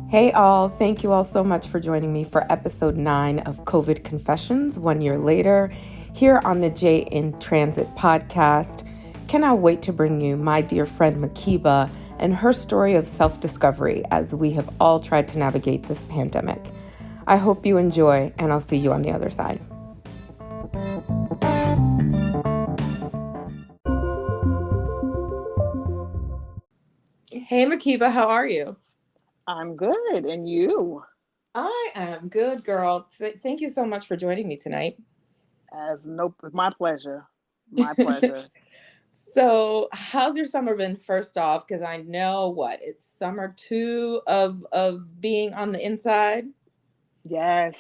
Hey all, thank you all so much for joining me for episode 9 of COVID Confessions 1 year later here on the J in Transit podcast. Cannot wait to bring you my dear friend Makeba and her story of self-discovery as we have all tried to navigate this pandemic. I hope you enjoy, and I'll see you on the other side. Hey Makeba, how are you? I'm good. And you? I am good, girl. Thank you so much for joining me tonight. As no, my pleasure. My pleasure. So, how's your summer been first off? Because I know it's summer two of being on the inside. Yes.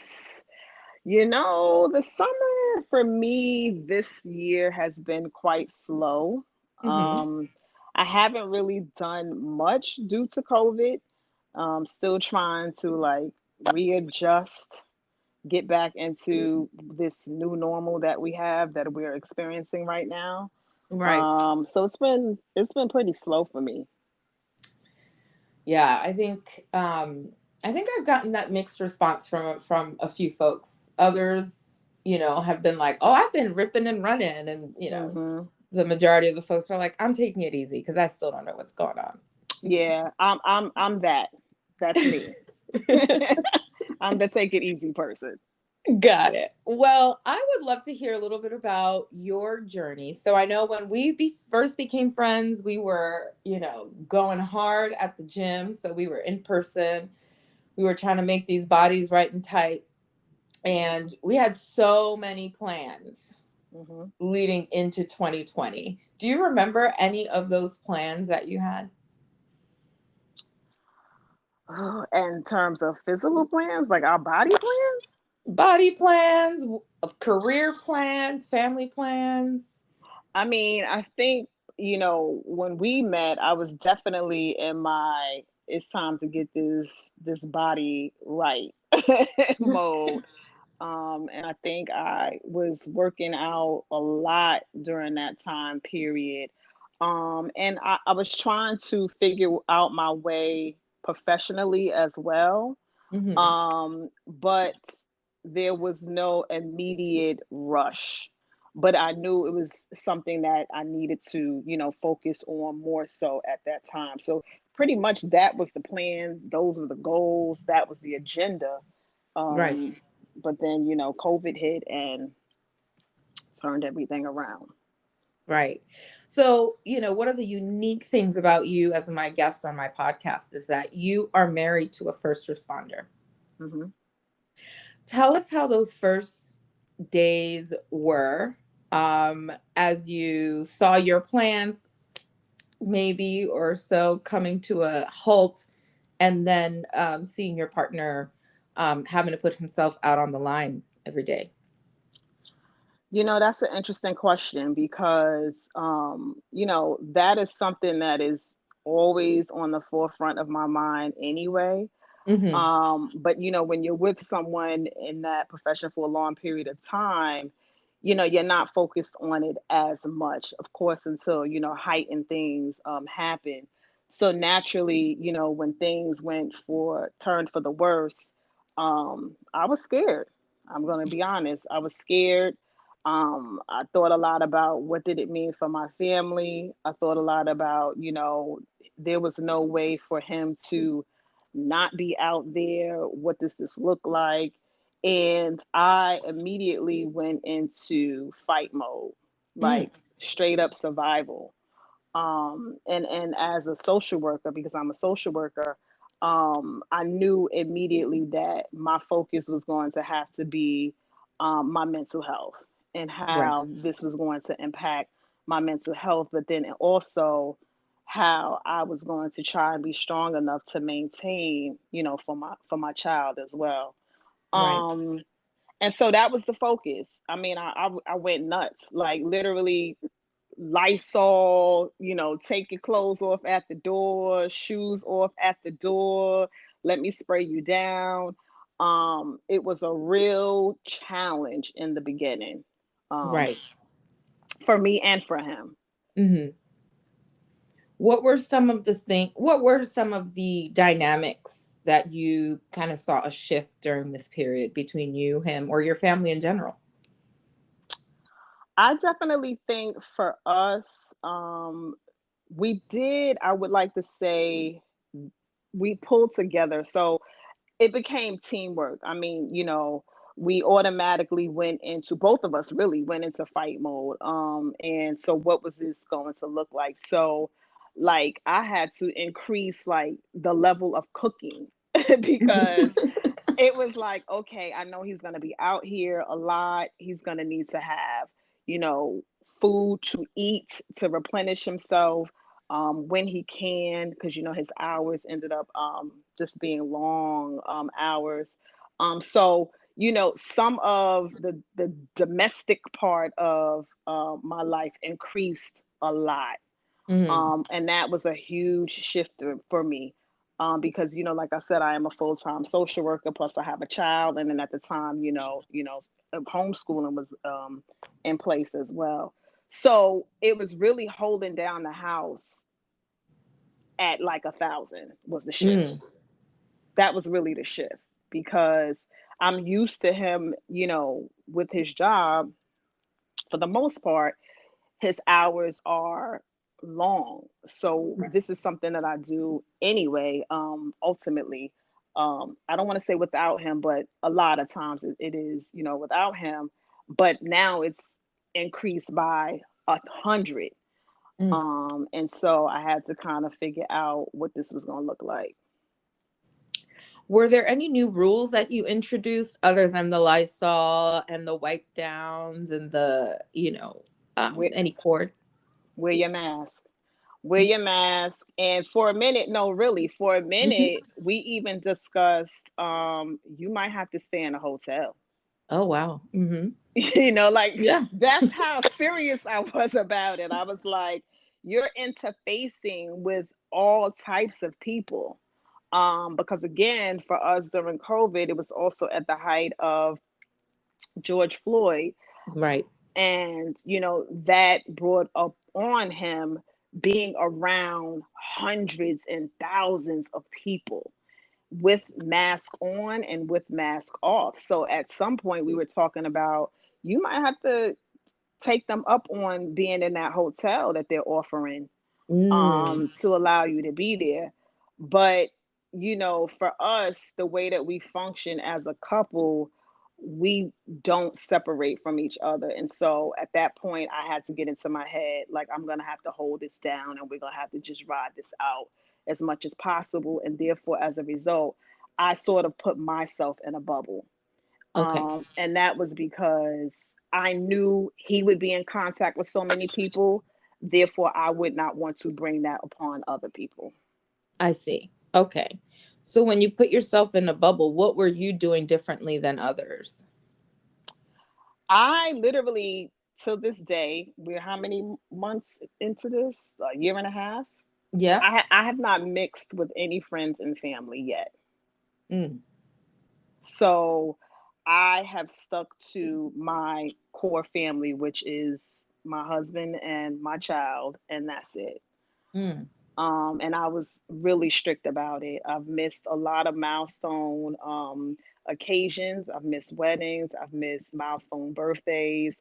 The summer for me this year has been quite slow. Mm-hmm. Um, I haven't really done much due to COVID. Still trying to readjust, get back into this new normal that we have that we're experiencing right now. Right. So it's been pretty slow for me. Yeah, I think I've gotten that mixed response from a few folks. Others, have been like, "Oh, I've been ripping and running," and Hmm. the majority of the folks are like, "I'm taking it easy because I still don't know what's going on." Yeah, I'm that. That's me. I'm the take it easy person. Got it. Well, I would love to hear a little bit about your journey. So I know when we first became friends, we were, going hard at the gym. So we were in person. We were trying to make these bodies right and tight. And we had so many plans Hmm. leading into 2020. Do you remember any of those plans that you had? In terms of physical plans, like our body plans, Body plans, career plans, family plans. I mean, I think, when we met, I was definitely in my it's time to get this body right mode. And I think I was working out a lot during that time period. And I was trying to figure out my way professionally as well. Hmm. But there was no immediate rush. But I knew it was something that I needed to, focus on more so at that time. So pretty much that was the plan. Those were the goals. That was the agenda. Right. Um, but then, COVID hit and turned everything around. Right. So, one of the unique things about you as my guest on my podcast is that you are married to a first responder. Hmm. Tell us how those first days were as you saw your plans, maybe or so, coming to a halt, and then seeing your partner having to put himself out on the line every day. That's an interesting question because, that is something that is always on the forefront of my mind anyway. Hmm. But when you're with someone in that profession for a long period of time, you're not focused on it as much, of course, until, heightened things happen. So naturally, when things turned for the worse, I was scared. I'm going to be honest. I was scared. I thought a lot about what did it mean for my family. I thought a lot about, there was no way for him to not be out there. What does this look like? And I immediately went into fight mode, Mm. like straight up survival. And as a social worker, because I'm a social worker, I knew immediately that my focus was going to have to be my mental health and Right. how this was going to impact my mental health, but then also how I was going to try and be strong enough to maintain, for my child as well. Right. Um, and so that was the focus. I mean, I went nuts, like literally Lysol, take your clothes off at the door, shoes off at the door, let me spray you down. It was a real challenge in the beginning, um, Right. for me and for him. Hmm. what were some of the dynamics that you kind of saw a shift during this period between you, him, or your family in general? I definitely think for us, um, we did, I would like to say, we pulled together. So it became teamwork. I mean, we automatically went into, both of us really went into fight mode. And so what was this going to look like? So like I had to increase like the level of cooking because it was like, okay, I know he's going to be out here a lot. He's going to need to have, you know, food to eat to replenish himself when he can, because, his hours ended up just being long hours. So, some of the domestic part of my life increased a lot, Mm, and that was a huge shift for me. Because like I said, I am a full-time social worker. Plus, I have a child, and then at the time, homeschooling was in place as well. So it was really holding down the house at like 1,000 was the shift. mm, That was really the shift because I'm used to him, with his job for the most part his hours are long. So this is something that I do anyway. Ultimately, I don't want to say without him, but a lot of times it is, without him. But now it's increased by 100. mm. And so I had to kind of figure out what this was going to look like. Were there any new rules that you introduced other than the Lysol and the wipe downs and the, Wear, any cord? wear your mask. Wear your mask. And for a minute, no, really, for a minute, we even discussed you might have to stay in a hotel. Oh, wow. Hmm. Like Yeah. that's how serious I was about it. I was like, you're interfacing with all types of people. Because again, for us during COVID, it was also at the height of George Floyd. Right. And, that brought up on him being around hundreds and thousands of people with mask on and with mask off. So at some point we were talking about you might have to take them up on being in that hotel that they're offering Mm, to allow you to be there. But, for us, the way that we function as a couple, we don't separate from each other. And so at that point, I had to get into my head, like, I'm going to have to hold this down and we're going to have to just ride this out as much as possible. And therefore, as a result, I sort of put myself in a bubble. okay. And that was because I knew he would be in contact with so many people. Therefore, I would not want to bring that upon other people. I see. Okay. So when you put yourself in a bubble, what were you doing differently than others? I literally, till this day, we're how many months into this? A year and a half. Yeah. I have not mixed with any friends and family yet. Mm, So I have stuck to my core family, which is my husband and my child, and that's it. mm, And I was really strict about it. I've missed a lot of milestone occasions. I've missed weddings. I've missed milestone birthdays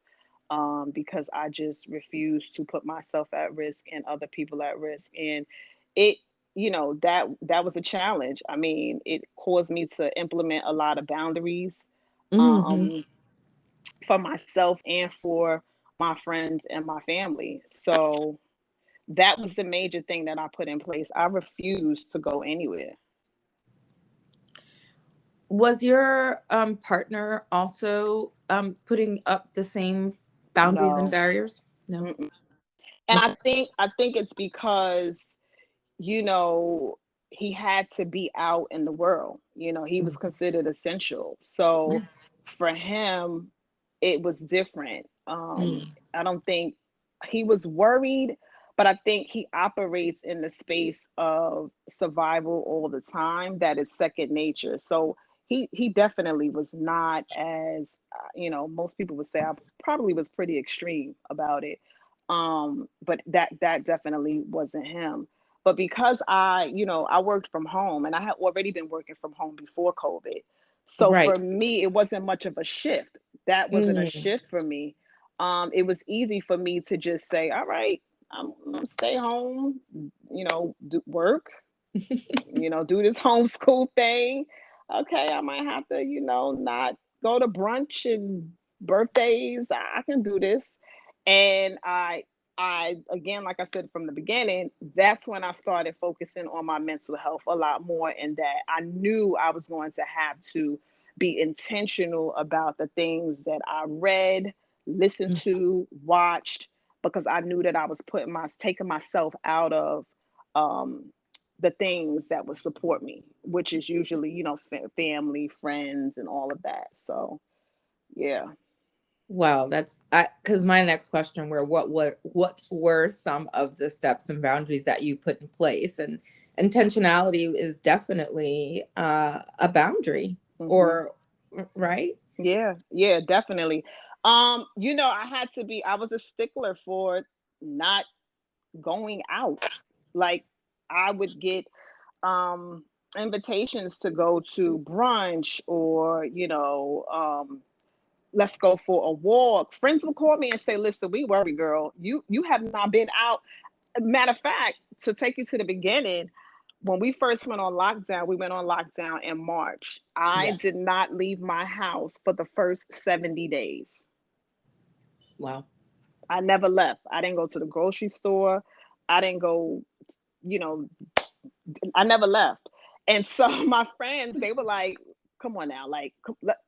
because I just refuse to put myself at risk and other people at risk. And it, that was a challenge. I mean, it caused me to implement a lot of boundaries hmm. um, for myself and for my friends and my family. So that was the major thing that I put in place. I refused to go anywhere. Was your partner also putting up the same boundaries and No. barriers? No. Mm-mm. And I think it's because, you know, he had to be out in the world. He was Mm, considered essential. So yeah. for him, it was different. Mm, I don't think he was worried, but I think he operates in the space of survival all the time that is second nature. So he definitely was not as most people would say I probably was pretty extreme about it. But that definitely wasn't him. But because I worked from home, and I had already been working from home before COVID. So for Right. me, it wasn't much of a shift. That wasn't a Mm. shift for me. It was easy for me to just say, all right, I'm gonna stay home, do work, do this homeschool thing. Okay, I might have to, not go to brunch and birthdays. I can do this. And I again, like I said from the beginning, that's when I started focusing on my mental health a lot more, and that I knew I was going to have to be intentional about the things that I read, listened Mm. to, watched, because I knew that I was taking myself out of um the things that would support me, which is usually, family, friends, and all of that. So, yeah. Wow, that's because my next question were what were some of the steps and boundaries that you put in place? And intentionality is definitely a boundary, Hmm. or right? Yeah, yeah, definitely. I was a stickler for not going out. Like, I would get invitations to go to brunch, or, let's go for a walk. Friends will call me and say, listen, we worry, girl. You have not been out. Matter of fact, to take you to the beginning, when we first went on lockdown, we went on lockdown in March. I Yes. did not leave my house for the first 70 days. Wow. I never left. I didn't go to the grocery store. I didn't go, you know, I never left. And so my friends, they were like, come on now, like,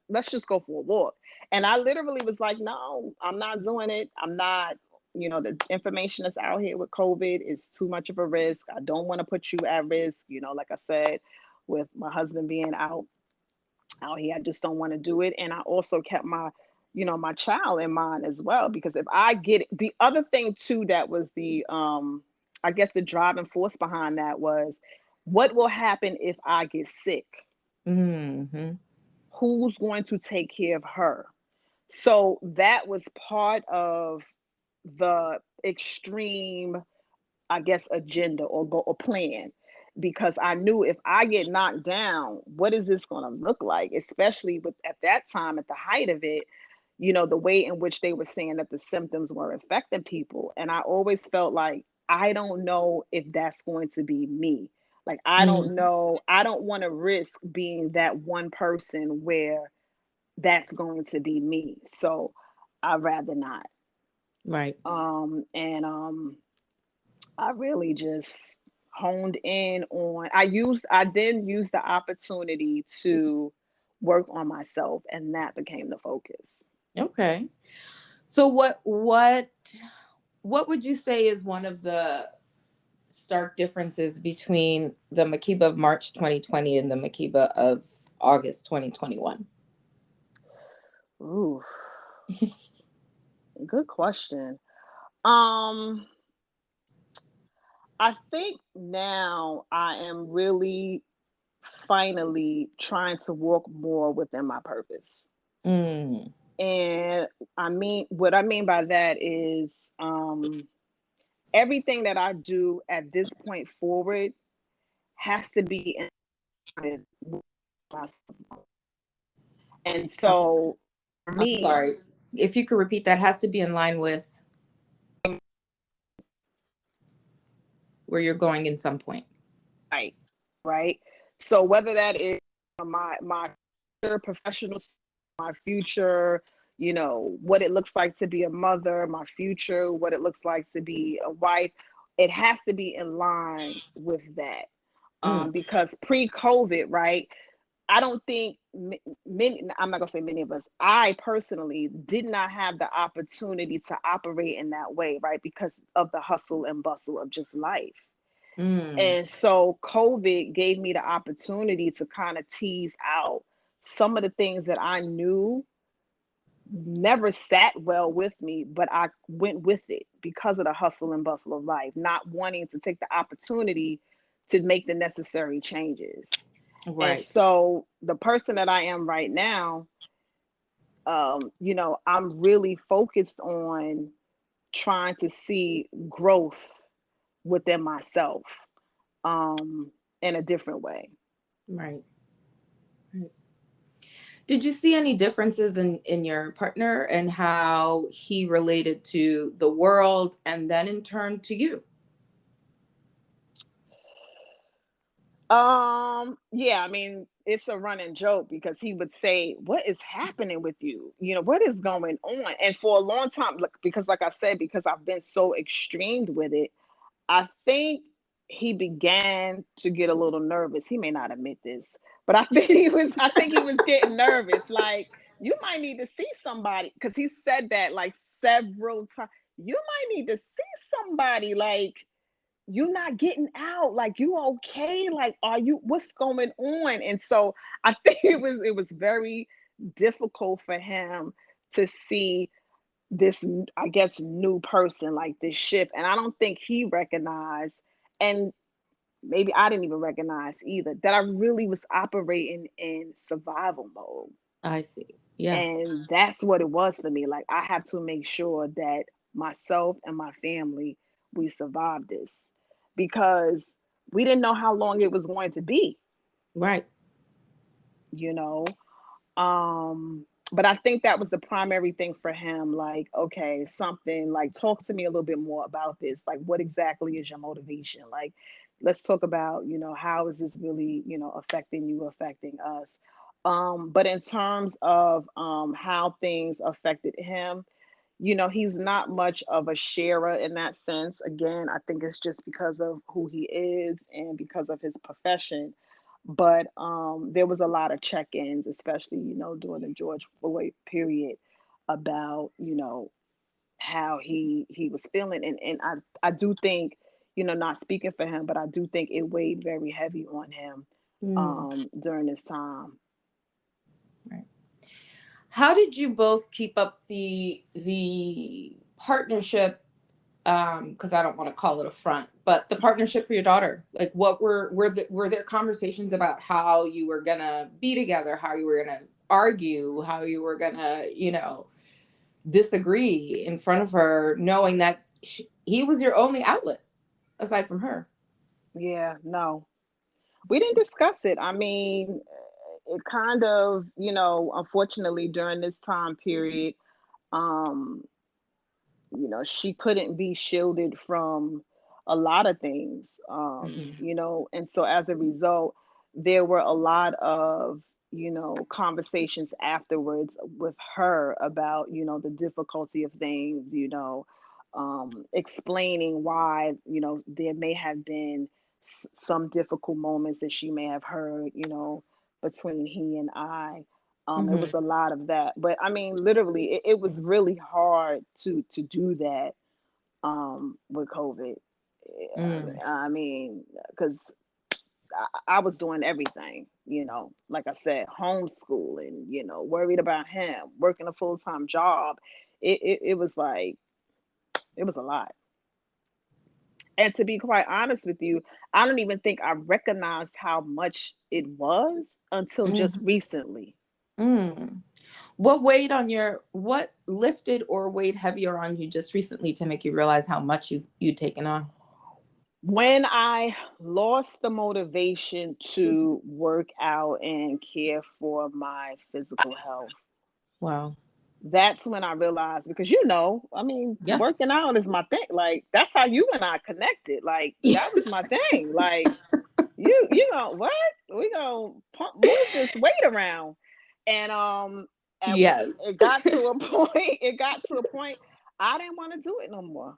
let's just go for a walk. And I literally was like, no, I'm not doing it. I'm not, the information that's out here with COVID is too much of a risk. I don't want to put you at risk. Like I said, with my husband being out here, I just don't want to do it. And I also kept my child in mind as well, because if I get it, the other thing too, that was I guess the driving force behind that was, what will happen if I get sick? Hmm. Who's going to take care of her? So that was part of the extreme, I guess, agenda or go or plan, because I knew if I get knocked down, what is this going to look like? Especially with at that time, at the height of it, the way in which they were saying that the symptoms were affecting people, and I always felt like, I don't know if that's going to be me. Like, I don't Mm. know. I don't want to risk being that one person where that's going to be me. So I'd rather not. Right. And I really just honed in on, I then used the opportunity to work on myself, and that became the focus. Okay. So what would you say is one of the stark differences between the Makeba of March 2020 and the Makeba of August 2021? Ooh, good question. Um, I think now I am really finally trying to walk more within my purpose. Mm. And what I mean by that is, um, everything that I do at this point forward has to be in line with myself. And so for I'm me, sorry. If you could repeat that, has to be in line with where you're going in some point. right, right. So whether that is my future professional, my future, what it looks like to be a mother, my future, what it looks like to be a wife, it has to be in line with that. Mm. Because pre-COVID, right? I don't think many, I'm not gonna say many of us, I personally did not have the opportunity to operate in that way, right? Because of the hustle and bustle of just life. Mm. And so COVID gave me the opportunity to kind of tease out some of the things that I knew never sat well with me, but I went with it because of the hustle and bustle of life, not wanting to take the opportunity to make the necessary changes. And Right. so the person that I am right now, I'm really focused on trying to see growth within myself, in a different way. Right. Right. Did you see any differences in your partner and how he related to the world and then in turn to you? Yeah, I mean, it's a running joke because he would say, "What is happening with you? You know, what is going on?" And for a long time, because like I said, because I've been so extreme with it, I think he began to get a little nervous. He may not admit this, but I think he was getting nervous. Like, you might need to see somebody, because he said that like several times. You might need to see somebody. Like, you not getting out, like, you okay, like, are you, what's going on? And so I think it was very difficult for him to see this, I guess, new person, like this shift. And I don't think he recognized, and maybe I didn't even recognize either, that I really was operating in survival mode. I see. Yeah. And that's what it was for me. Like, I have to make sure that myself and my family, we survive this, because we didn't know how long it was going to be, Right. you know. But I think that was the primary thing for him. Like, okay, something like, talk to me a little bit more about this. Like, what exactly is your motivation? Like, let's talk about, how is this really, affecting you, affecting us. But in terms of how things affected him, he's not much of a sharer in that sense. Again, I think it's just because of who he is and because of his profession. But there was a lot of check-ins, especially, during the George Floyd period, about, how he was feeling. And I do think, not speaking for him, but I do think it weighed very heavy on him Mm, during this time. right. How did you both keep up the partnership? Because I don't want to call it a front, but the partnership for your daughter. Like, what were there conversations about how you were gonna be together, how you were gonna argue, how you were gonna, disagree in front of her, knowing that he was your only outlet aside from her? Yeah, no. We didn't discuss it. I mean, it kind of, unfortunately during this time period, um, she couldn't be shielded from a lot of things. Hmm. And so as a result, there were a lot of, conversations afterwards with her about, the difficulty of things, explaining why, there may have been some difficult moments that she may have heard, between he and I. It Hmm. was a lot of that, but I mean, literally, it was really hard to do that with COVID. Mm. I mean, because I was doing everything, like I said, homeschooling, worried about him, working a full-time job. It was like, it was a lot. And to be quite honest with you, I don't even think I recognized how much it was until just Mm. recently. Mm. What lifted or weighed heavier on you just recently to make you realize how much you'd taken on? When I lost the motivation to work out and care for my physical health, Wow. that's when I realized, because, I mean, Yes. working out is my thing. Like, that's how you and I connected. Like, that was my thing. Like, you know what? We gonna move this weight around. And at, Yes. it got to a point, I didn't want to do it no more.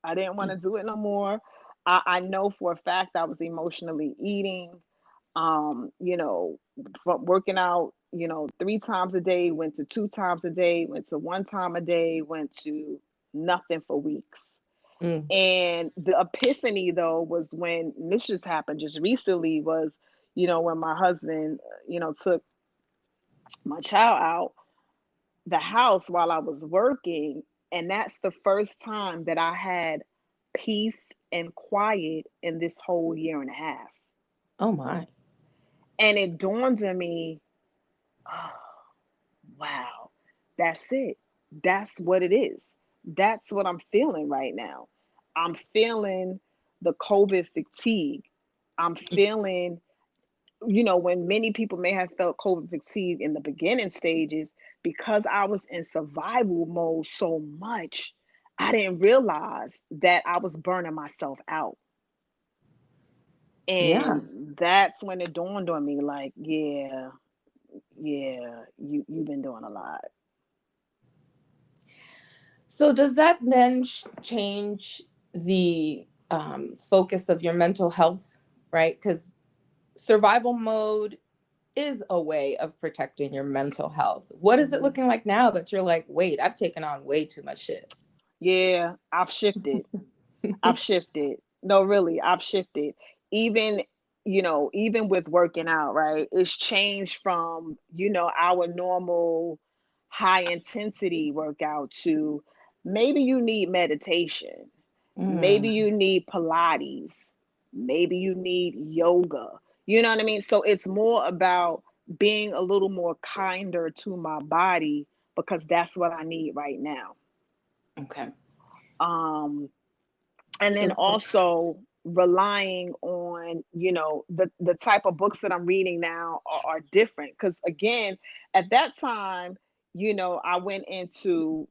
I didn't want to do it no more. I know for a fact I was emotionally eating. You know, from working out, 3 times a day, went to 2 times a day, went to 1 time a day, went to nothing for weeks. Mm. And the epiphany though was when, and this just happened just recently, was, when my husband, took my child out the house while I was working. And that's the first time that I had peace and quiet in this whole year and a half. Oh my. And it dawned on me, oh, wow, that's it. That's what it is. That's what I'm feeling right now. I'm feeling the COVID fatigue. I'm feeling, when many people may have felt COVID fatigue in the beginning stages, because I was in survival mode so much, I didn't realize that I was burning myself out. Yeah. And that's when it dawned on me, like, yeah, yeah, you've been doing a lot. So does that then change the focus of your mental health, right? Because survival mode is a way of protecting your mental health. What is it Hmm. looking like now that you're like, wait, I've taken on way too much shit? Yeah, I've shifted. I've shifted. No, really, I've shifted. Even, even with working out, right? It's changed from, our normal high intensity workout to maybe you need meditation. Maybe Mm, you need Pilates. Maybe you need yoga. You know what I mean? So it's more about being a little more kinder to my body because that's what I need right now. okay. Um, and then also relying on, the type of books that I'm reading now are different because again, at that time, I went into,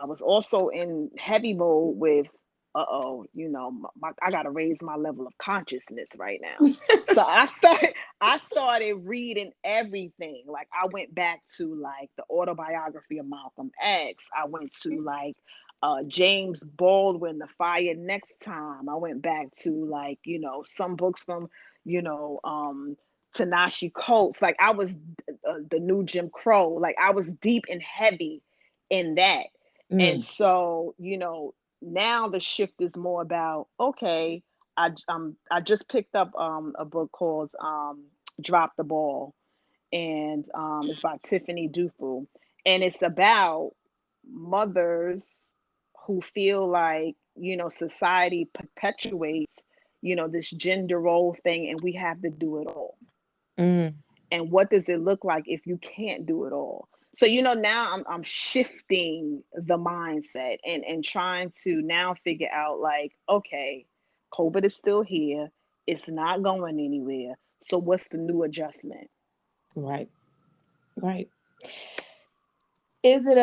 I was also in heavy mode with, I got to raise my level of consciousness right now. So I started reading everything. Like I went back to like the autobiography of Malcolm X. I went to like James Baldwin, The Fire Next Time. I went back to like, some books from, you know, um, Tanashi Coates. Like I was the new Jim Crow. Like I was deep and heavy in that. And Mm, so, now the shift is more about, okay, I just picked up a book called Drop the Ball, and it's by Tiffany Dufu, and it's about mothers who feel like, society perpetuates, this gender role thing, and we have to do it all. mm, And what does it look like if you can't do it all? So now I'm shifting the mindset and trying to now figure out, like, okay, COVID is still here, it's not going anywhere, so what's the new adjustment? right. Right. Is it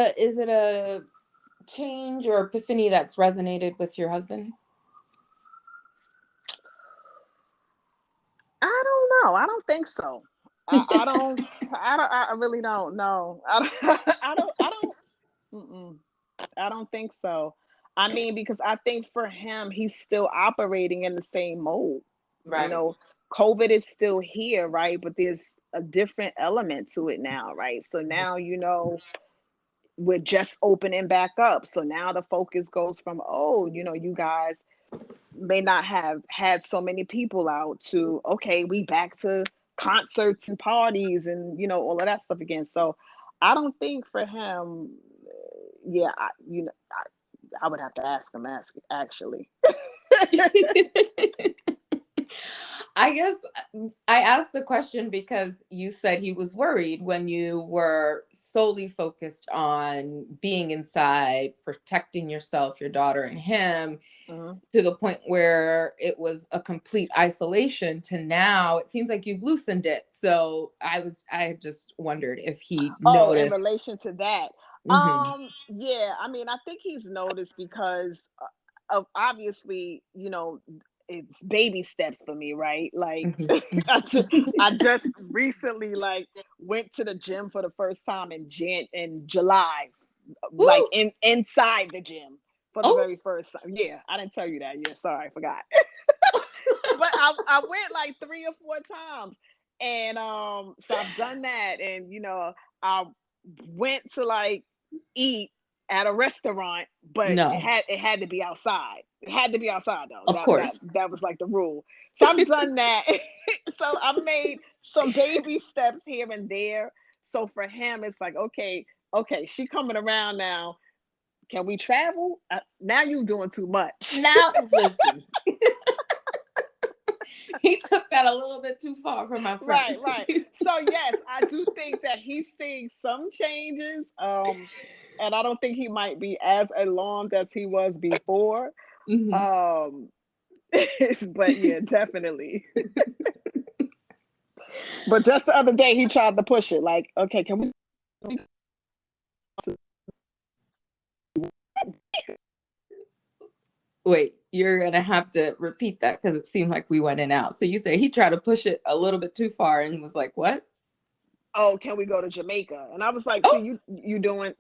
a change or epiphany that's resonated with your husband? I don't know. I don't think so. I don't. I don't. I really don't know. I don't. I don't. I don't. Mm-mm. I don't think so. I mean, because I think for him, he's still operating in the same mode. You Right. know, COVID is still here, right? But there's a different element to it now, right? So now, we're just opening back up. So now the focus goes from, oh, you guys may not have had so many people out to, okay, we back to concerts and parties and, all of that stuff again. So I don't think for him, yeah, I would have to ask actually. I guess I asked the question because you said he was worried when you were solely focused on being inside, protecting yourself, your daughter, and him, Mhm. to the point where it was a complete isolation to now it seems like you've loosened it. So I just wondered if he Oh, in noticed. relation to that, Hmm. yeah, I mean, I think he's noticed because of obviously, it's baby steps for me, right? Like, Hmm. I just recently like went to the gym for the first time in July, like Woo! inside the gym for the Oh. very first time. Yeah, I didn't tell you that. Yeah, sorry, I forgot. But I went like 3 or 4 times, and so I've done that, and I went to like eat at a restaurant, but it No, had it had to be outside. It had to be outside though. of That course. that was like the rule. So I've done that. So I made some baby steps here and there. So for him, it's like, okay, okay, she coming around now. Can we travel? Now you doing too much. Now listen. He took that a little bit too far for my friend. Right, right. So yes, I do think that he's seeing some changes. and I don't think he might be as alarmed as he was before. Hmm. Um, but yeah, definitely. But just the other day, he tried to push it. Like, okay, can we? Wait, you're gonna have to repeat that because it seemed like we went in out. So you say he tried to push it a little bit too far and was like, "What? Oh, can we go to Jamaica? And I was like, see, Oh, you doing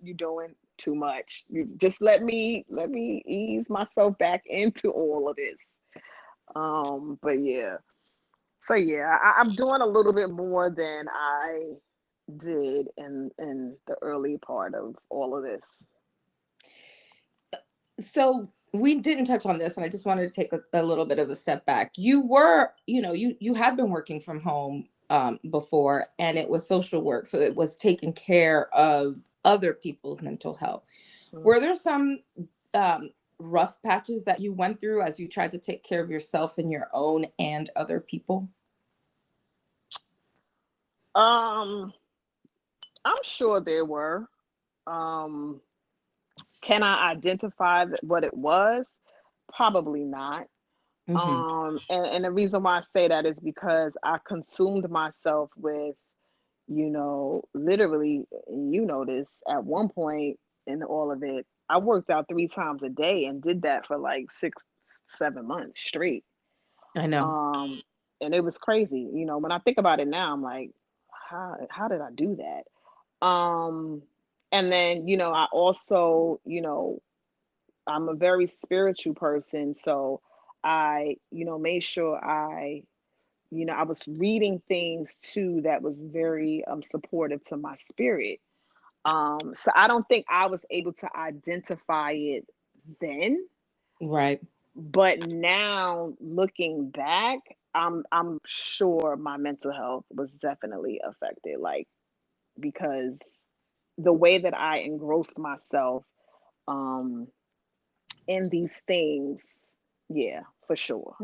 too much. You just let me ease myself back into all of this. But yeah. So yeah, I'm doing a little bit more than I did in the early part of all of this. so we didn't touch on this, and I just wanted to take a little bit of a step back. You were, you had been working from home before, and it was social work, so it was taking care of other people's mental health. Mm. Were there some rough patches that you went through as you tried to take care of yourself and your own and other people? Um, I'm sure there were. Um, can I identify what it was? Probably not. Hmm. And the reason why I say that is because I consumed myself with, literally, and you know this, at one point in all of it, I worked out 3 times a day and did that for like 6, 7 months straight. I know. Um, and it was crazy. When I think about it now, I'm like, how did I do that? And then, I also, I'm a very spiritual person, so I, made sure I was reading things too that was very supportive to my spirit. So I don't think I was able to identify it then, Right. but now looking back, I'm sure my mental health was definitely affected, like, because the way that I engrossed myself um in these things, yeah, for sure.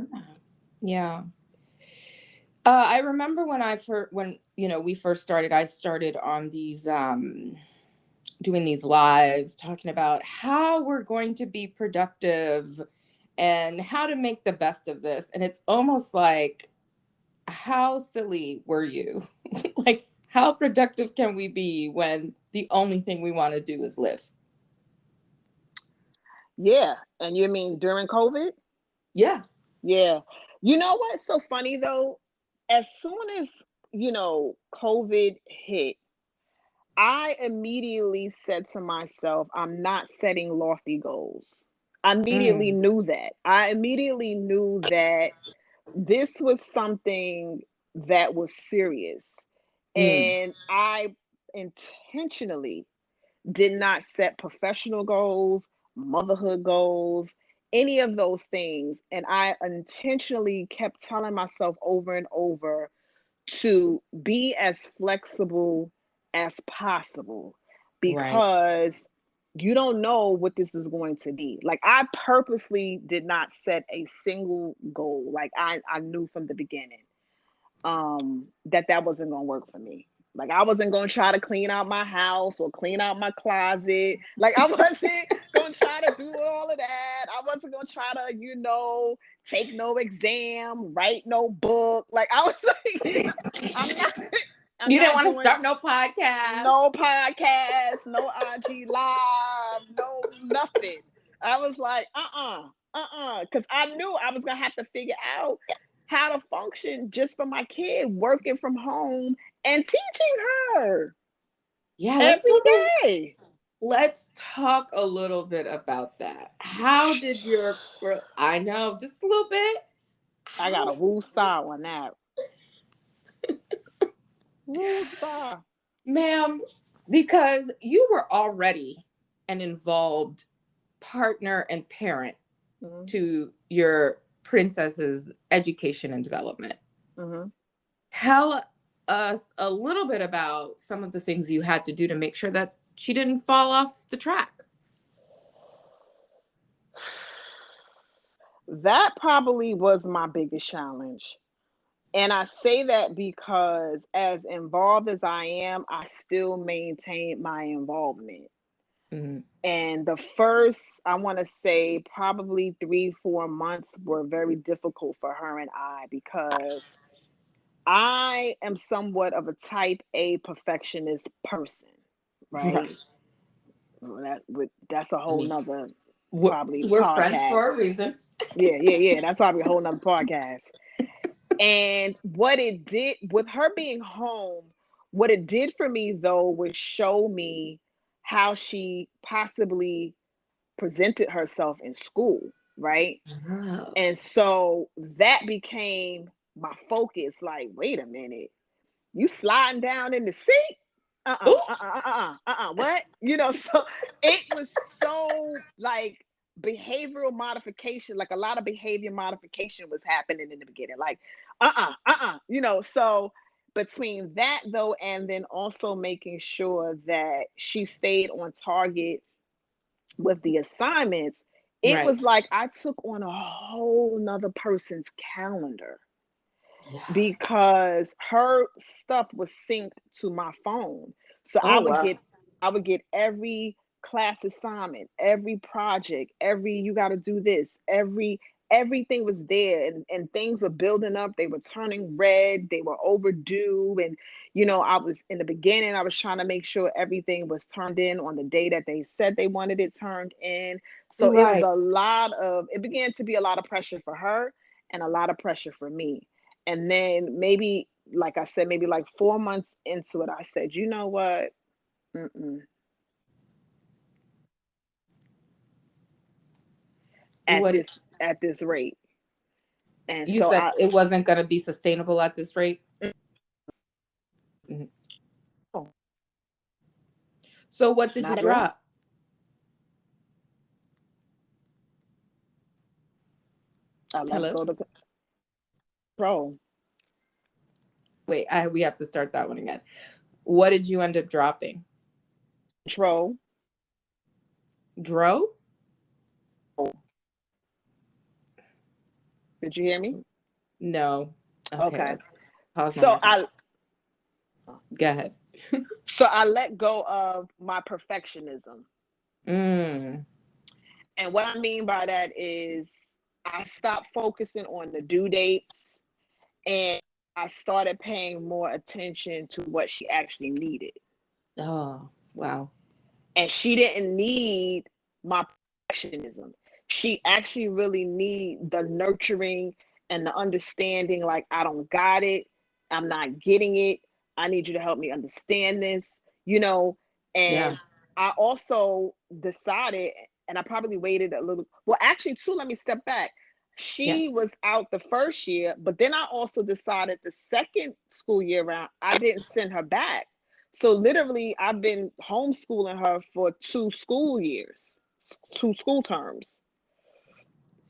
Yeah. I remember when when we first started, I started on these doing these lives talking about how we're going to be productive and how to make the best of this. And it's almost like, how silly were you? Like, how productive can we be when the only thing we want to do is live? Yeah, and you mean during COVID? Yeah. Yeah. You know what's so funny though? As soon as, COVID hit, I immediately said to myself, I'm not setting lofty goals. I immediately Mm, knew that. I immediately knew that this was something that was serious. mm, And I intentionally did not set professional goals, motherhood goals, any of those things. And I intentionally kept telling myself over and over to be as flexible as possible, right. because you don't know what this is going to be. Like, I purposely did not set a single goal. Like, I knew from the beginning that wasn't going to work for me. Like, I wasn't going to try to clean out my house or clean out my closet. Like, I wasn't going to try to do all of that. I wasn't going to try to, take no exam, write no book. Like, I was like, I'm not I'm You didn't not want to doing start no podcast. no podcast, no IG live, no nothing. I was like, because I knew I was gonna have to figure out how to function just for my kid, working from home and teaching her Yeah, every day. let's talk a little bit about that. How did your I know just a little bit. I got How a woo style on that. Woo style. ma'am, because you were already an involved partner and parent Mm-hmm. to your princess's education and development. Mm-hmm. Tell us a little bit about some of the things you had to do to make sure that she didn't fall off the track. That probably was my biggest challenge. And I say that because, as involved as I am, I still maintain my involvement. Mhm. And the first, I want to say, probably 3, 4 months were very difficult for her and I, because I am somewhat of a type A perfectionist person, right? Right. Well, that's a I whole mean, nother we're, probably we're friends podcast. for a reason. Yeah. That's probably a whole nother podcast. And what it did with her being home, what it did for me though was show me how she possibly presented herself in school, right? Oh. And so that became my focus. Like, wait a minute, you sliding down in the seat? Ooh. What? You know, so it was so like behavioral modification, like a lot of behavior modification was happening in the beginning. Like, you know, so between that though, and then also making sure that she stayed on target with the assignments, it Right. was like I took on a whole nother person's calendar, Yeah. because her stuff was synced to my phone. So Oh, wow. I would get every class assignment, every project, every you got to do this, everything was there, and things were building up, they were turning red, they were overdue. And you know, I was in the beginning, I was trying to make sure everything was turned in on the day that they said they wanted it turned in. So it was Right. it began to be a lot of pressure for her and a lot of pressure for me. And then maybe, like I said, maybe like 4 months into it, I said, you know what? Mm-mm. At What this at this rate. And you so said it wasn't going to be sustainable at this rate? Mhm. oh, So what did you not at all. drop? I let Hello? go the control. Wait, we have to start that one again. What did you end up dropping? Control. Dro? Did you hear me? No. Okay, Okay. let's pause one So more time. Go ahead. I let go of my perfectionism. Mm. And what I mean by that is I stopped focusing on the due dates, and I started paying more attention to what she actually needed. Oh, wow. And she didn't need my perfectionism. She actually really need the nurturing and the understanding. Like, I don't got it, I'm not getting it, I need you to help me understand this, you know. Yeah. And I also decided, and I probably waited a little, well actually too, let me step back. Yeah. She was out the first year, but then I also decided the second school year round I didn't send her back. So literally, I've been homeschooling her for 2 school years, 2 school terms.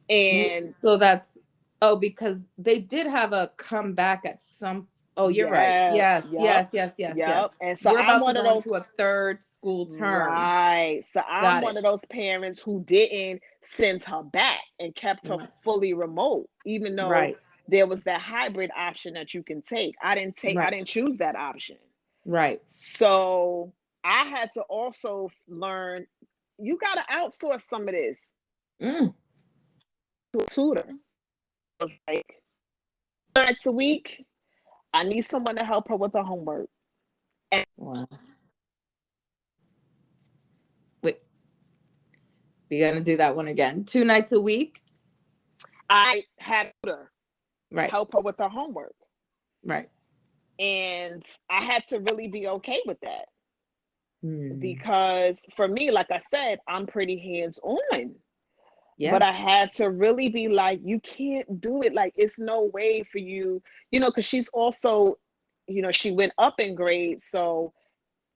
And So that's, oh, because they did have a comeback at some, oh, you're right. yeah, Yes, yep, yes, yes, yes, yes. yep. And so We're I'm about to one of go those, into a third school term. right. So I'm Got one it. of those parents who didn't send her back and kept her Right. fully remote, even though Right. there was that hybrid option that you can take. I Right. didn't choose that option. Right. So I had to also learn, you got to outsource some of this Mm. to a tutor. I was like, nights a week, I need someone to help her with her homework. And Wow. Wait, we got to do that one again. 2 nights a week? I had a tutor Right. help her with her homework. Right. And I had to really be okay with that, Hmm. because for me, like I said, I'm pretty hands on. But I Yes. had to really be like, you can't do it. Like, it's no way for you, you know, because she's also, you know, she went up in grades. So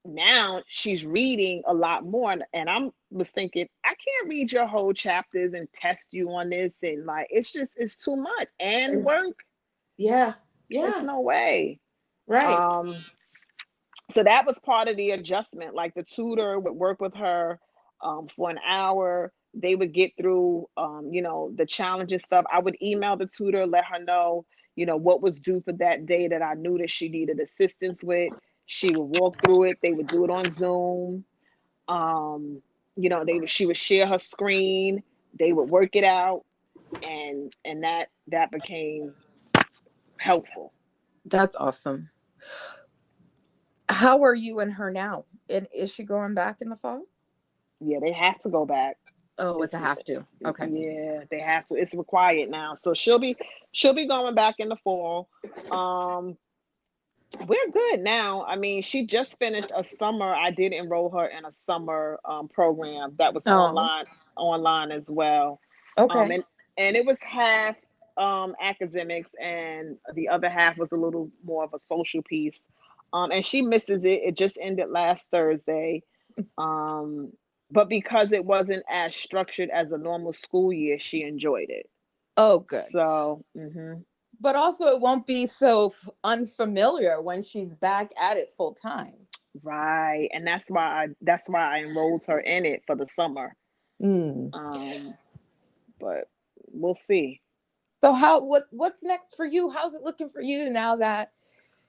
now she's reading a lot more. And I was thinking, I can't read your whole chapters and test you on this. And like, it's too much. And It's, work, yeah. it's Yeah. no way. Right. Um, so that was part of the adjustment. Like, the tutor would work with her for an hour. They would get through, you know, the challenges stuff. I would email the tutor, let her know, you know, what was due for that day that I knew that she needed assistance with. She would walk through it. They would do it on Zoom. Um, she would share her screen, they would work it out, and that became helpful. That's awesome. How are you and her now? And is she going back in the fall? Yeah, they have to go back. Oh, it's It's a have to. Okay. Yeah, they have to. It's required now. So she'll be going back in the fall. Um, we're good now. I mean, she just finished a summer. I did enroll her in a summer program that was Oh, online as well. Um, okay. and and it was half academics, and the other half was a little more of a social piece. And she misses it. It just ended last Thursday. Um, but because it wasn't as structured as a normal school year, she enjoyed it. Oh, good. So, But also, it won't be so unfamiliar when she's back at it full time. right, and that's why I enrolled her in it for the summer. Mm. Um, but we'll see. So, what's next for you? How's it looking for you now that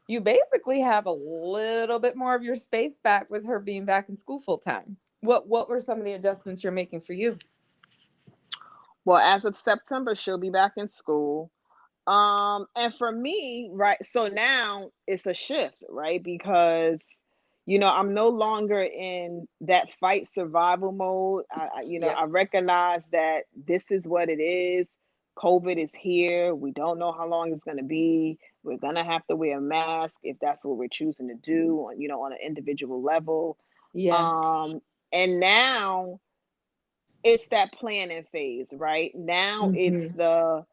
you basically have a little bit more of your space back with her being back in school full time? What were some of the adjustments you're making for you? Well, as of September, she'll be back in school. And for me, right, so now it's a shift, right? Because I'm no longer in that fight survival mode. Yep. I recognize that this is what it is. COVID is here. We don't know how long it's going to be. We're going to have to wear a mask if that's what we're choosing to do, on an individual level. Yeah. Um, and now it's that planning phase, right? Now it's Hmm. the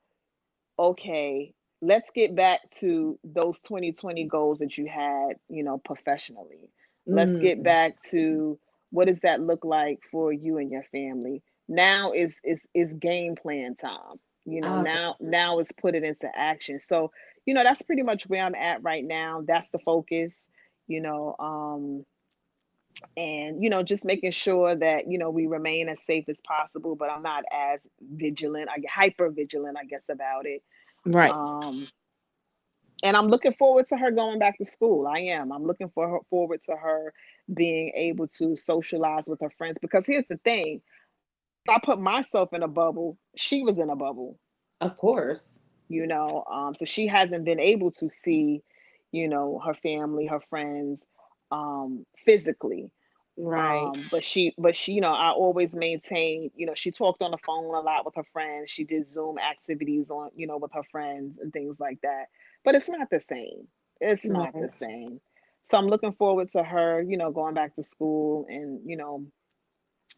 okay, let's get back to those 2020 goals that you had, professionally. Let's get Mm. back to what does that look like for you and your family. Now is game plan time. Okay. Now is put it into action. So, that's pretty much where I'm at right now. That's the focus, you know, um, and just making sure that we remain as safe as possible, but I'm not as vigilant, I get hyper vigilant, I guess, about it. Right. um, and I'm looking forward to her going back to school. I'm looking forward to her being able to socialize with her friends, because here's the thing: I put myself in a bubble. She was in a bubble, Of course. so she hasn't been able to see, her family, her friends, physically. Right. But she, I always maintained, she talked on the phone a lot with her friends. She did Zoom activities on, with her friends and things like that. But it's not the same. It's not the Right. same. So I'm looking forward to her, going back to school and,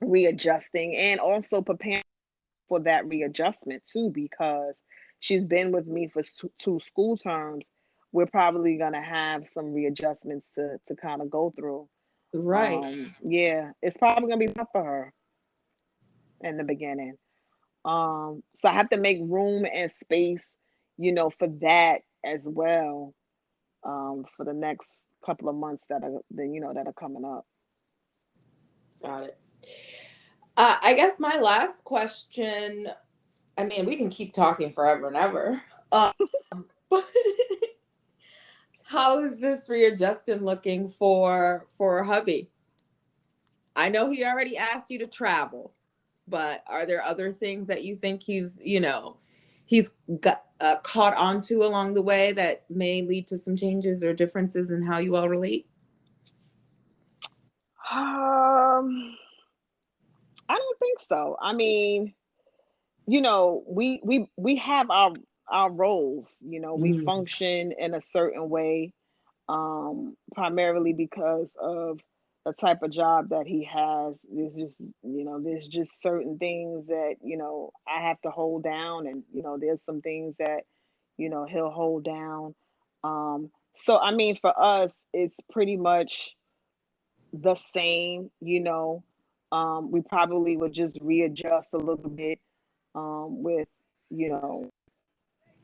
readjusting, and also preparing for that readjustment too, because she's been with me for two school terms. We're probably going to have some readjustments to kind of go through. Right. Yeah, it's probably gonna be tough for her in the beginning. So I have to make room and space, for that as well. For the next couple of months that are coming up. Got it. I guess my last question. I mean, we can keep talking forever and ever. But how is this readjusting looking for hubby? I know he already asked you to travel, but are there other things that you think he's got caught onto along the way that may lead to some changes or differences in how you all relate? I don't think so. I mean, we have our roles. We Mm, function in a certain way, primarily because of the type of job that he has. There's just certain things that I have to hold down, and there's some things that he'll hold down. So I mean, for us, it's pretty much the same. We probably would just readjust a little bit, with you know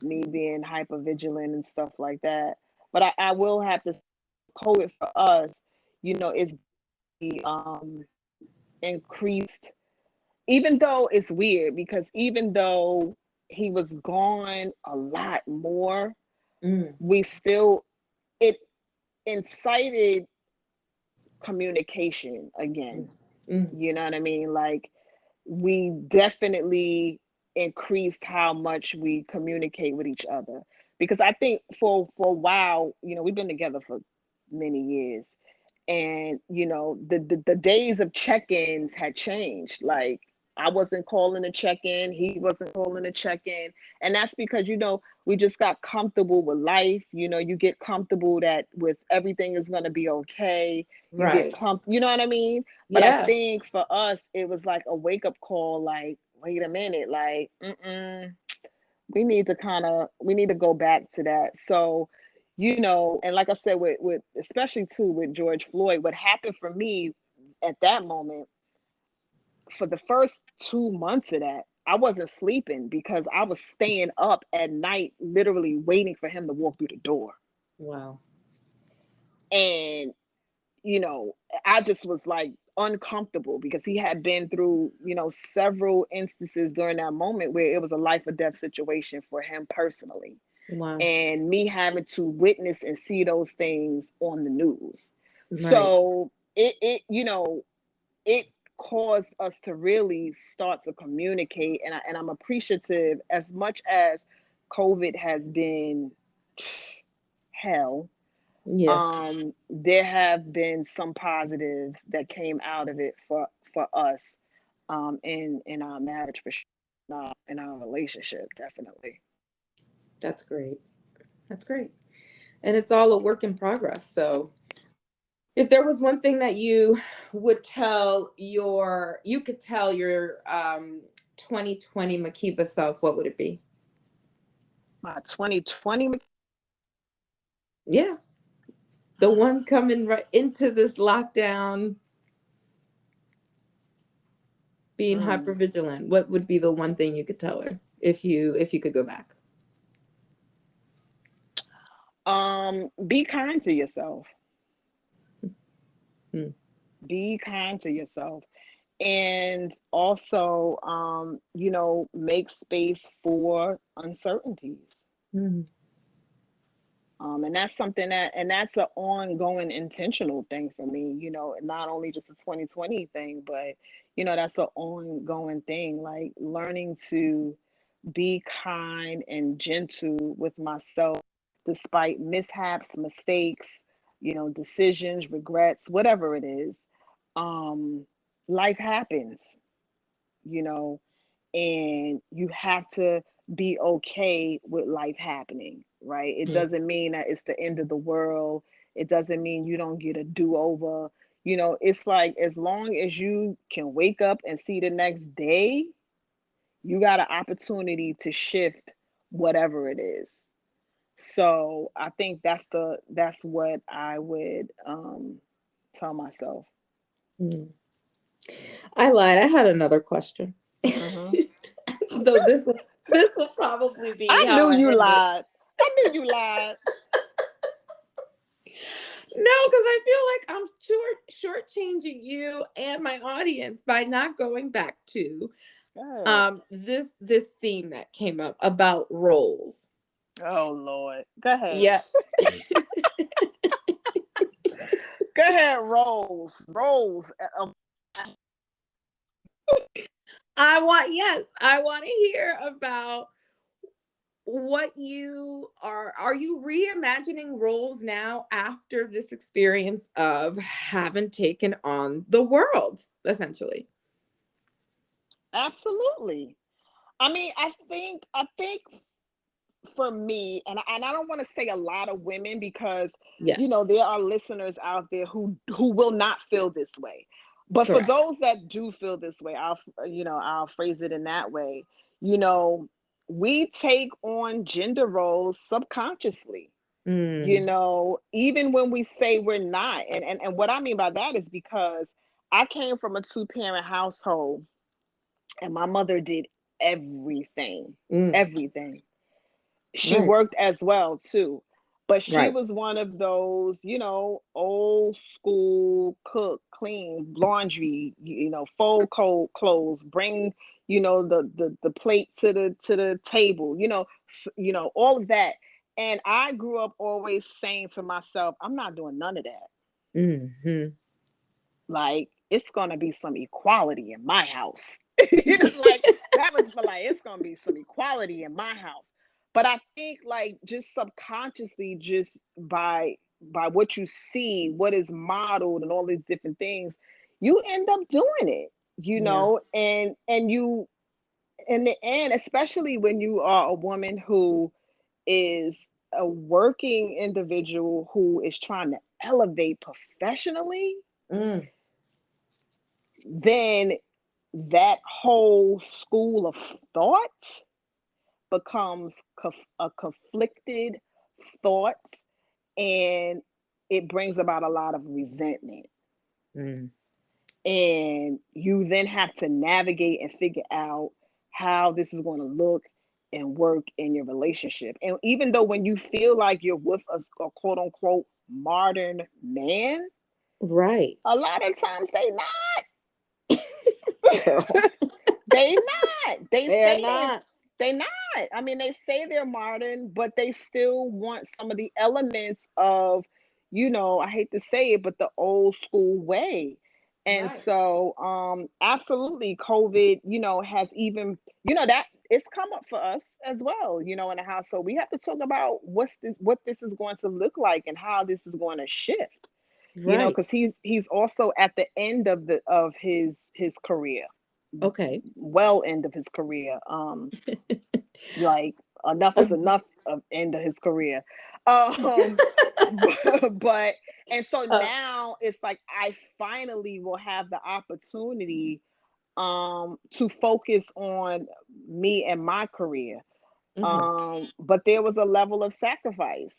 me being hyper vigilant and stuff like that. But I will have to COVID for us, is increased, even though it's weird, because even though he was gone a lot more, mm, we still, it incited communication again. Mm. You know what I mean? Like, we definitely increased how much we communicate with each other. Because I think for a while, we've been together for many years, and the days of check-ins had changed. Like, I wasn't calling a check-in, he wasn't calling a check-in, and that's because we just got comfortable with life. You get comfortable that with everything is going to be okay. You get Right. you know what I mean? But I Yeah. think for us it was like a wake-up call, like, wait a minute, like, we need to go back to that. So, and like I said, with especially too with George Floyd, what happened for me at that moment, for the first 2 months of that, I wasn't sleeping because I was staying up at night, literally waiting for him to walk through the door. Wow. And, you know, I just was like uncomfortable because he had been through, several instances during that moment where it was a life or death situation for him personally. Wow. And me having to witness and see those things on the news. Right. So it caused us to really start to communicate. And I'm appreciative, as much as COVID has been hell. Yeah. There have been some positives that came out of it for us, in our marriage, for sure, in our relationship, definitely. That's great. That's great. And it's all a work in progress. So if there was one thing that you could tell your 2020 Makeba self, what would it be? My 2020. Yeah. The one coming right into this lockdown, being hyper Mm. vigilant. What would be the one thing you could tell her if you could go back? Be kind to yourself. Mm. Be kind to yourself. And also, make space for uncertainties. Mm. And that's something that's an ongoing intentional thing for me, not only just a 2020 thing, but, that's an ongoing thing, like learning to be kind and gentle with myself despite mishaps, mistakes, decisions, regrets, whatever it is. Um, Life happens, you know, and you have to be okay with life happening, right? It Mm. doesn't mean that it's the end of the world. It doesn't mean you don't get a do-over. It's like, as long as you can wake up and see the next day, you got an opportunity to shift whatever it is. So I think that's what I would tell myself. Mm. I lied. I had another question. Hmm. Though this will probably be I how knew I you end it. lied. I knew you lied. No, because I feel like I'm shortchanging you and my audience by not going back to Good. this theme that came up about roles. Oh Lord. Go ahead. Yes. Go ahead. Rolls. Rolls. I want to hear about what you are you reimagining roles now after this experience of having taken on the world, essentially. Absolutely. I mean, I think for me, and I don't want to say a lot of women, because Yes. there are listeners out there who will not feel this way. But for Correct. those that do feel this way, I'll phrase it in that way. You know, we take on gender roles subconsciously. Mm, Even when we say we're not. And what I mean by that is because I came from a two-parent household, and my mother did everything. mm, Everything. She right. worked as well too. But she Right. was one of those, old school cook, clean, laundry, fold cold clothes, bring, the plate to the table, all of that. And I grew up always saying to myself, I'm not doing none of that. Hmm. Like, it's gonna be some equality in my house. Like that was for like it's gonna be some equality in my house. But I think like just subconsciously, just by what you see, what is modeled, and all these different things, you end up doing it. Yeah. And you in the end, especially when you are a woman who is a working individual who is trying to elevate professionally, Mm, then that whole school of thought becomes a conflicted thought, and it brings about a lot of resentment. mm. And you then have to navigate and figure out how this is going to look and work in your relationship. And even though when you feel like you're with a quote unquote modern man, Right. a lot of times they not. Girl. They not. They They're say not. they not. I mean, they say they're modern, but they still want some of the elements of, I hate to say it, but the old school way. And Right. so, absolutely, COVID, has even, that it's come up for us as well, in the house. So we have to talk about what this is going to look like and how this is going to shift, Right. because he's also at the end of his career, Okay. well end of his career. Like enough is enough of end of his career. Um, but and so Uh, now it's like I finally will have the opportunity to focus on me and my career. mhm. But there was a level of sacrifice.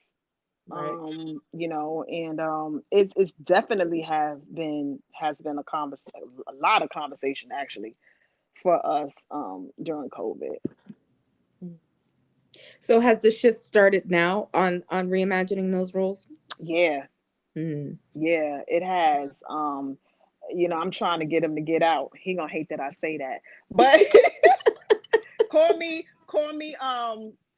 Right. And it's definitely has been a lot of conversation actually for us during COVID. So has the shift started now on reimagining those roles? Yeah, Mm. yeah, it has. I'm trying to get him to get out. He gonna hate that I say that, but call me.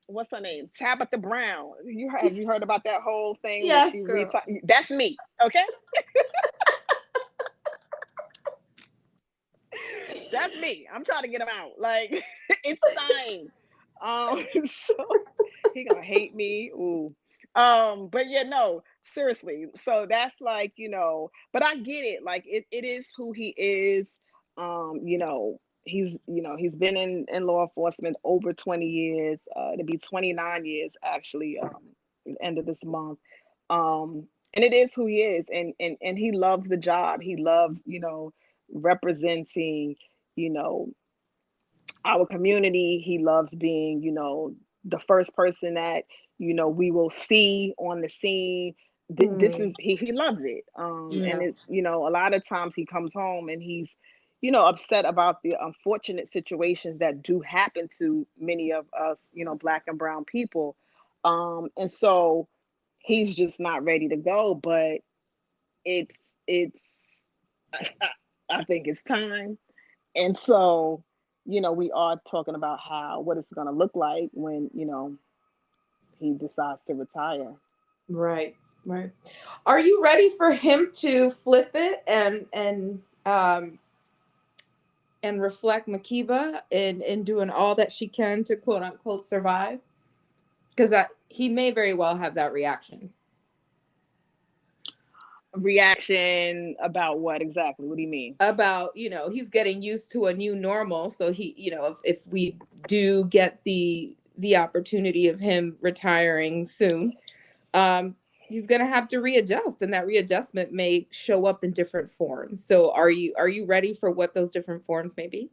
What's her name? Tabitha Brown. Have you heard about that whole thing where Yes, she girl. retired? That's me. Okay, that's me. I'm trying to get him out. Like it's time. So he gonna hate me. Ooh. But yeah, no, seriously. So that's like, but I get it. Like it is who he is. He's been in law enforcement over 20 years, to be 29 years actually, at the end of this month. And it is who he is, and he loves the job. He loves, representing, you know, our community. He loves being, the first person that, we will see on the scene. This Mm. is he loves it. And Yeah. it's, a lot of times he comes home and he's, upset about the unfortunate situations that do happen to many of us, black and brown people. And so he's just not ready to go, but it's I, I think it's time. And so, we are talking about what it's going to look like when, he decides to retire. Right. Right. Are you ready for him to flip it and reflect Makeba in doing all that she can to quote unquote survive? Because that he may very well have that reaction Reaction about what exactly? What do you mean? about, he's getting used to a new normal. So he, if we do get the opportunity of him retiring soon, he's gonna have to readjust, and that readjustment may show up in different forms. So are you ready for what those different forms may be?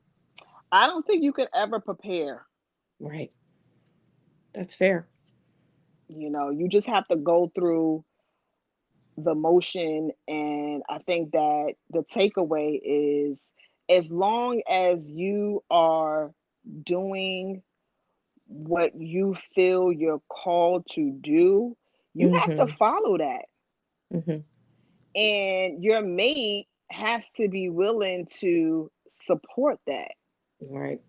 I don't think you could ever prepare. Right. That's fair. You just have to go through the motion. And I think that the takeaway is, as long as you are doing what you feel you're called to do, you have to Mm-hmm. follow that. Mm-hmm. And your mate has to be willing to support that. Right.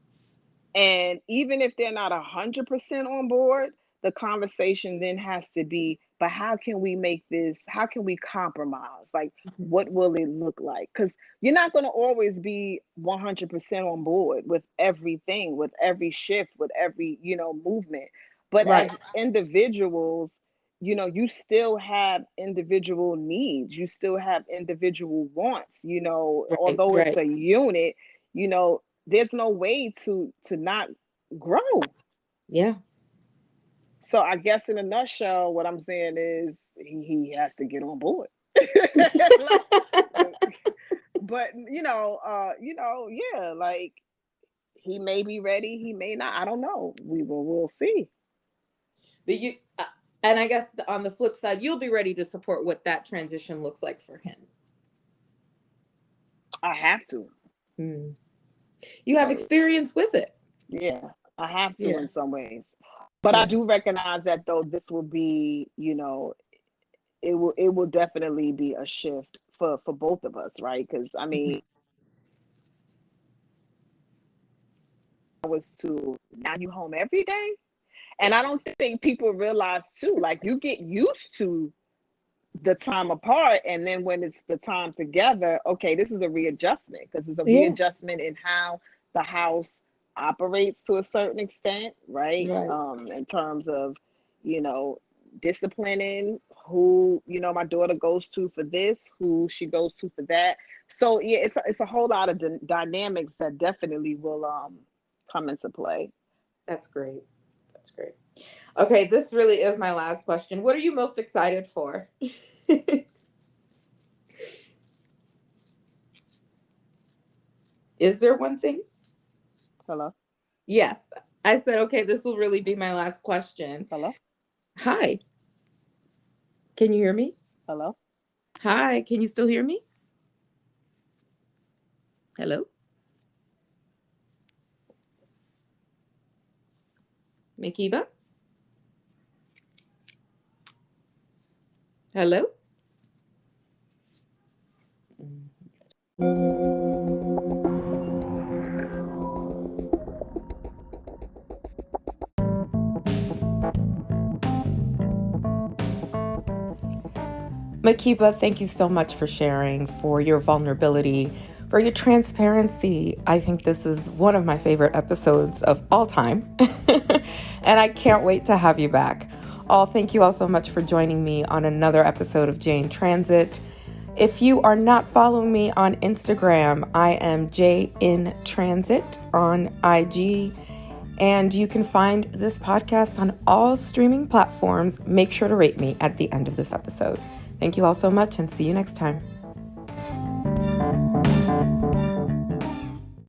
And even if they're not 100% on board, the conversation then has to be, but how can we make this, how can we compromise? Like, Mhm. what will it look like? Because you're not going to always be 100% on board with everything, with every shift, with every, movement. But Right. as individuals, you still have individual needs, you still have individual wants, Right. although it's Right. a unit, there's no way to not grow. Yeah. So I guess in a nutshell, what I'm saying is he has to get on board. Like, but yeah, like he may be ready, he may not. I don't know. We'll see. But and I guess on the flip side, you'll be ready to support what that transition looks like for him. I have to. Hmm. You have Like, experience with it. yeah, I have to Yeah. in some ways. But I Yeah. do recognize that though this will be, it will definitely be a shift for both of us, right? Because I Mhm. mean, I was to now you home every day. And I don't think people realize too, like you get used to the time apart, and then when it's the time together, okay, this is a readjustment because it's a Yeah. readjustment in how the house operates to a certain extent, right? Right. In terms of, you know, disciplining who, my daughter goes to for this, who she goes to for that. So yeah, it's a whole lot of dynamics that definitely will come into play. That's great. That's great. Okay, this really is my last question. What are you most excited for? Is there one thing? Hello, Yes. I said, okay, this will really be my last question. hello, Hi. Can you hear me? hello. Hi. Can you still hear me? Hello? Makeba? Hello? Makeba, thank you so much for sharing, for your vulnerability, for your transparency. I think this is one of my favorite episodes of all time. And I can't wait to have you back. Thank you all so much for joining me on another episode of Jane Transit. If you are not following me on Instagram, I am J in Transit on IG. And you can find this podcast on all streaming platforms. Make sure to rate me at the end of this episode. Thank you all so much and see you next time.